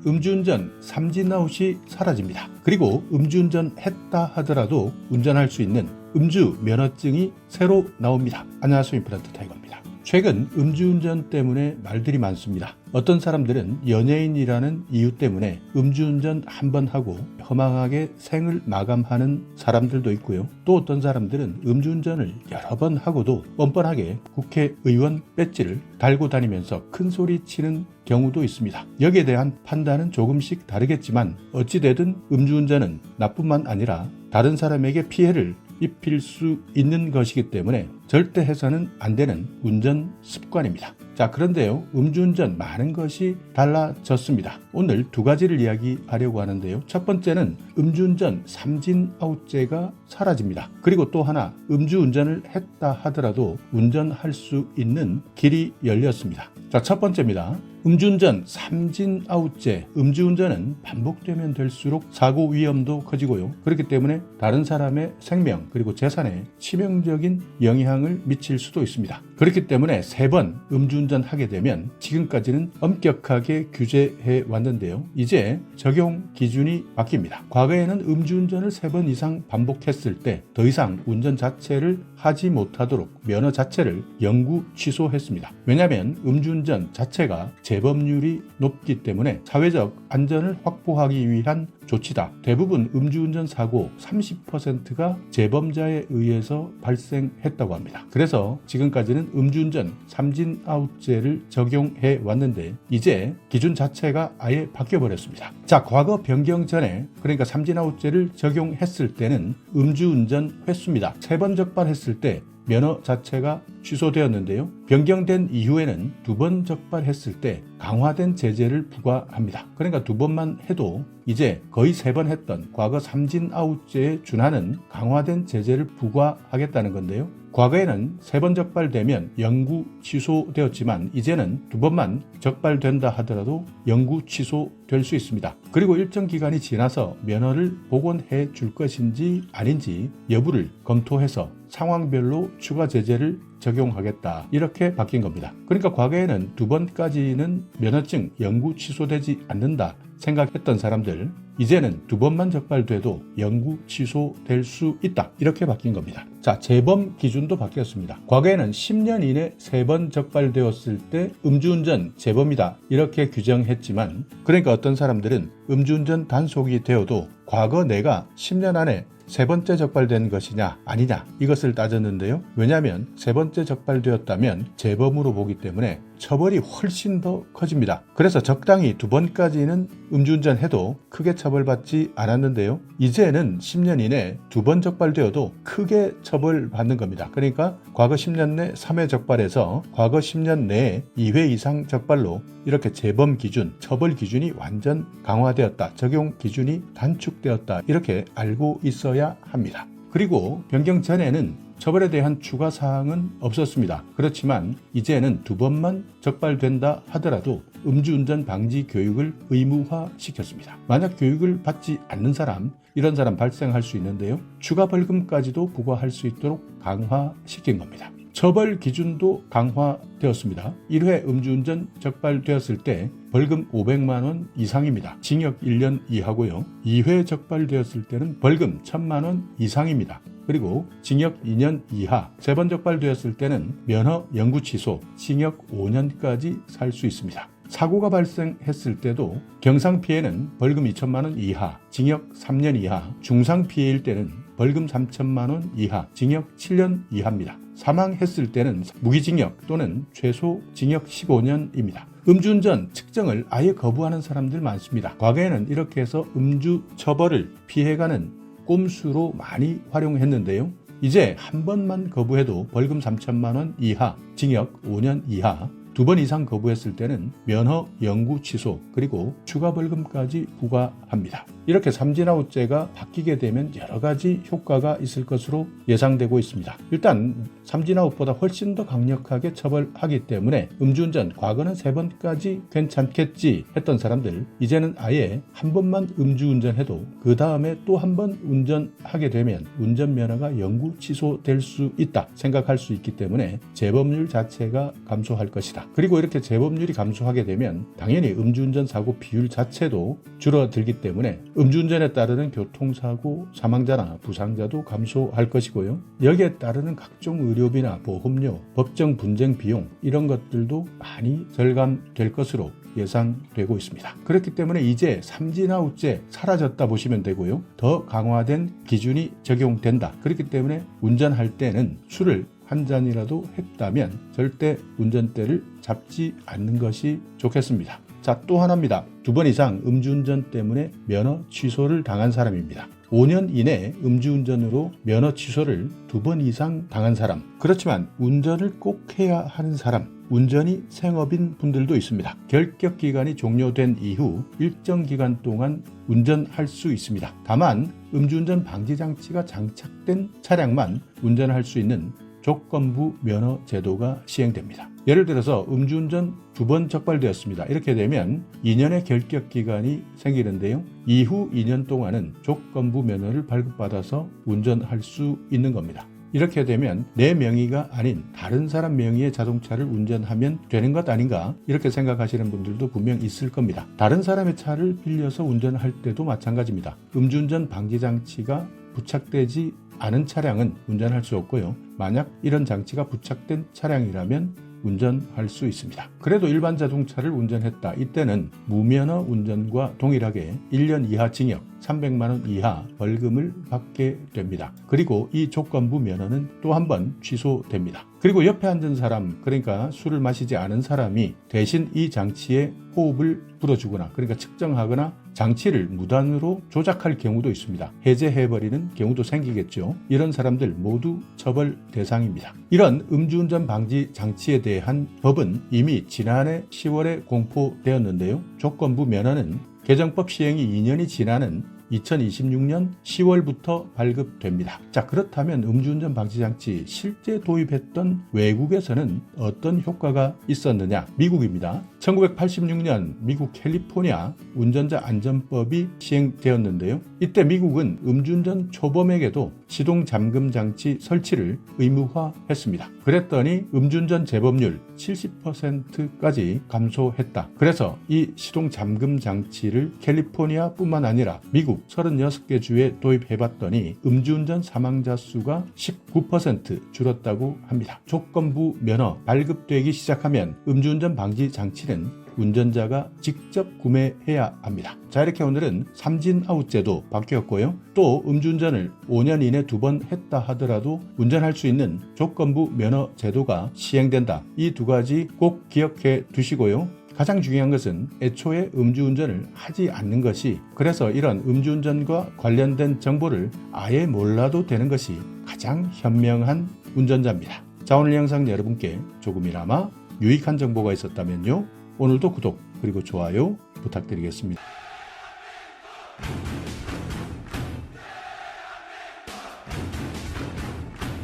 음주운전 삼진아웃이 사라집니다. 그리고 음주운전 했다 하더라도 운전할 수 있는 음주 면허증이 새로 나옵니다. 안녕하세요, 임플란트 타이거입니다. 최근 음주운전 때문에 말들이 많습니다. 어떤 사람들은 연예인이라는 이유 때문에 음주운전 한 번 하고 허망하게 생을 마감하는 사람들도 있고요. 또 어떤 사람들은 음주운전을 여러 번 하고도 뻔뻔하게 국회의원 배지를 달고 다니면서 큰 소리 치는 경우도 있습니다. 여기에 대한 판단은 조금씩 다르겠지만 어찌되든 음주운전은 나뿐만 아니라 다른 사람에게 피해를 입힐 수 있는 것이기 때문에 절대 해서는 안 되는 운전 습관입니다. 자, 그런데요, 음주운전 많은 것이 달라졌습니다. 오늘 두 가지를 이야기하려고 하는데요. 첫 번째는 음주운전 삼진아웃제가 사라집니다. 그리고 또 하나, 음주운전을 했다 하더라도 운전할 수 있는 길이 열렸습니다. 자, 첫 번째입니다. 음주운전 삼진아웃제. 음주운전은 반복되면 될수록 사고 위험도 커지고요. 그렇기 때문에 다른 사람의 생명 그리고 재산에 치명적인 영향을 미칠 수도 있습니다. 그렇기 때문에 3번 음주운전 하게 되면 지금까지는 엄격하게 규제해 왔는데요. 이제 적용 기준이 바뀝니다. 과거에는 음주운전을 3번 이상 반복했을 때 더 이상 운전 자체를 하지 못하도록 면허 자체를 영구 취소했습니다. 왜냐하면 음주운전 자체가 재범률이 높기 때문에 사회적 안전을 확보하기 위한 조치다. 대부분 음주운전 사고 30%가 재범자에 의해서 발생했다고 합니다. 그래서 지금까지는 음주운전 삼진아웃제를 적용해 왔는데 이제 기준 자체가 아예 바뀌어버렸습니다. 자, 과거 변경 전에, 그러니까 삼진아웃제를 적용했을 때는 음주운전 횟수입니다. 3번 적발했을 때 면허 자체가 취소되었는데요. 변경된 이후에는 2번 적발했을 때 강화된 제재를 부과합니다. 그러니까 2번만 해도 이제 거의 3번 했던 과거 삼진아웃제에 준하는 강화된 제재를 부과하겠다는 건데요. 과거에는 3번 적발되면 영구 취소되었지만 이제는 2번만 적발된다 하더라도 영구 취소될 수 있습니다. 그리고 일정 기간이 지나서 면허를 복원해 줄 것인지 아닌지 여부를 검토해서 상황별로 추가 제재를 적용하겠다, 이렇게 바뀐 겁니다. 그러니까 과거에는 2번까지는 면허증 영구 취소되지 않는다 생각했던 사람들, 이제는 2번만 적발돼도 영구 취소될 수 있다, 이렇게 바뀐 겁니다. 자, 재범 기준도 바뀌었습니다. 과거에는 10년 이내 3번 적발되었을 때 음주운전 재범이다, 이렇게 규정했지만, 그러니까 어떤 사람들은 음주운전 단속이 되어도 과거 내가 10년 안에 3번째 적발된 것이냐 아니냐 이것을 따졌는데요. 왜냐하면 3번째 적발되었다면 재범으로 보기 때문에 처벌이 훨씬 더 커집니다. 그래서 적당히 2번까지는 음주운전 해도 크게 처벌받지 않았는데요. 이제는 10년 이내 2번 적발되어도 크게 처벌받는 겁니다. 그러니까 과거 10년 내 3회 적발에서 과거 10년 내에 2회 이상 적발로 이렇게 재범 기준, 처벌 기준이 완전 강화되었다, 적용 기준이 단축되었다, 이렇게 알고 있어야 합니다. 그리고 변경 전에는 처벌에 대한 추가 사항은 없었습니다. 그렇지만 이제는 2번만 적발된다 하더라도 음주운전 방지 교육을 의무화시켰습니다. 만약 교육을 받지 않는 사람, 이런 사람 발생할 수 있는데요. 추가 벌금까지도 부과할 수 있도록 강화시킨 겁니다. 처벌 기준도 강화되었습니다. 1회 음주운전 적발되었을 때 벌금 500만 원 이상입니다. 징역 1년 이하고요. 2회 적발되었을 때는 벌금 1000만 원 이상입니다. 그리고 징역 2년 이하, 3번 적발되었을 때는 면허 영구 취소, 징역 5년까지 살 수 있습니다. 사고가 발생했을 때도 경상피해는 벌금 2천만 원 이하, 징역 3년 이하, 중상피해일 때는 벌금 3천만 원 이하, 징역 7년 이하입니다. 사망했을 때는 무기징역 또는 최소 징역 15년입니다. 음주운전 측정을 아예 거부하는 사람들 많습니다. 과거에는 이렇게 해서 음주 처벌을 피해가는 꼼수로 많이 활용했는데요. 이제 한 번만 거부해도 벌금 3천만 원 이하, 징역 5년 이하, 2번 이상 거부했을 때는 면허 영구 취소, 그리고 추가 벌금까지 부과합니다. 이렇게 삼진아웃제가 바뀌게 되면 여러 가지 효과가 있을 것으로 예상되고 있습니다. 일단 삼진아웃보다 훨씬 더 강력하게 처벌하기 때문에 음주운전 과거는 3번까지 괜찮겠지 했던 사람들, 이제는 아예 한 번만 음주운전해도 그 다음에 또 한 번 운전하게 되면 운전면허가 영구 취소될 수 있다 생각할 수 있기 때문에 재범률 자체가 감소할 것이다, 됩니다. 그리고 이렇게 재범률이 감소하게 되면 당연히 음주운전 사고 비율 자체도 줄어들기 때문에 음주운전에 따르는 교통사고 사망자나 부상자도 감소할 것이고요. 여기에 따르는 각종 의료비나 보험료, 법정 분쟁 비용 이런 것들도 많이 절감될 것으로 예상되고 있습니다. 그렇기 때문에 이제 삼진아웃제 사라졌다 보시면 되고요. 더 강화된 기준이 적용된다. 그렇기 때문에 운전할 때는 술을 한 잔이라도 했다면 절대 운전대를 잡지 않는 것이 좋겠습니다. 자, 또 하나입니다. 2번 이상 음주운전 때문에 면허 취소를 당한 사람입니다. 5년 이내 음주운전으로 면허 취소를 2번 이상 당한 사람, 그렇지만 운전을 꼭 해야 하는 사람, 운전이 생업인 분들도 있습니다. 결격 기간이 종료된 이후 일정 기간 동안 운전할 수 있습니다. 다만 음주운전 방지 장치가 장착된 차량만 운전할 수 있는 조건부 면허 제도가 시행됩니다. 예를 들어서 음주운전 2번 적발되었습니다. 이렇게 되면 2년의 결격 기간이 생기는데요. 이후 2년 동안은 조건부 면허를 발급받아서 운전할 수 있는 겁니다. 이렇게 되면 내 명의가 아닌 다른 사람 명의의 자동차를 운전하면 되는 것 아닌가 이렇게 생각하시는 분들도 분명 있을 겁니다. 다른 사람의 차를 빌려서 운전할 때도 마찬가지입니다. 음주운전 방지 장치가 부착되지 않은 차량은 운전할 수 없고요. 만약 이런 장치가 부착된 차량이라면 운전할 수 있습니다. 그래도 일반 자동차를 운전했다. 이때는 무면허 운전과 동일하게 1년 이하 징역, 300만 원 이하 벌금을 받게 됩니다. 그리고 이 조건부 면허는 또 한 번 취소됩니다. 그리고 옆에 앉은 사람, 그러니까 술을 마시지 않은 사람이 대신 이 장치에 호흡을 불어주거나 그러니까 측정하거나 장치를 무단으로 조작할 경우도 있습니다. 해제해버리는 경우도 생기겠죠. 이런 사람들 모두 처벌 대상입니다. 이런 음주운전 방지 장치에 대한 법은 이미 지난해 10월에 공포되었는데요. 조건부 면허는 개정법 시행이 2년이 지나는 2026년 10월부터 발급됩니다. 자, 그렇다면 음주운전 방지 장치 실제 도입했던 외국에서는 어떤 효과가 있었느냐? 미국입니다. 1986년 미국 캘리포니아 운전자 안전법이 시행되었는데요. 이때 미국은 음주운전 초범에게도 시동 잠금 장치 설치를 의무화했습니다. 그랬더니 음주운전 재범률 70%까지 감소했다. 그래서 이 시동 잠금 장치를 캘리포니아뿐만 아니라 미국 36개 주에 도입해봤더니 음주운전 사망자 수가 19% 줄었다고 합니다. 조건부 면허 발급되기 시작하면 음주운전 방지 장치는 운전자가 직접 구매해야 합니다. 자, 이렇게 오늘은 삼진아웃제도 바뀌었고요. 또 음주운전을 5년 이내 2번 했다 하더라도 운전할 수 있는 조건부 면허 제도가 시행된다. 이 2가지 꼭 기억해 두시고요. 가장 중요한 것은 애초에 음주운전을 하지 않는 것이, 그래서 이런 음주운전과 관련된 정보를 아예 몰라도 되는 것이 가장 현명한 운전자입니다. 자, 오늘 영상 여러분께 조금이나마 유익한 정보가 있었다면요. 오늘도 구독 그리고 좋아요 부탁드리겠습니다.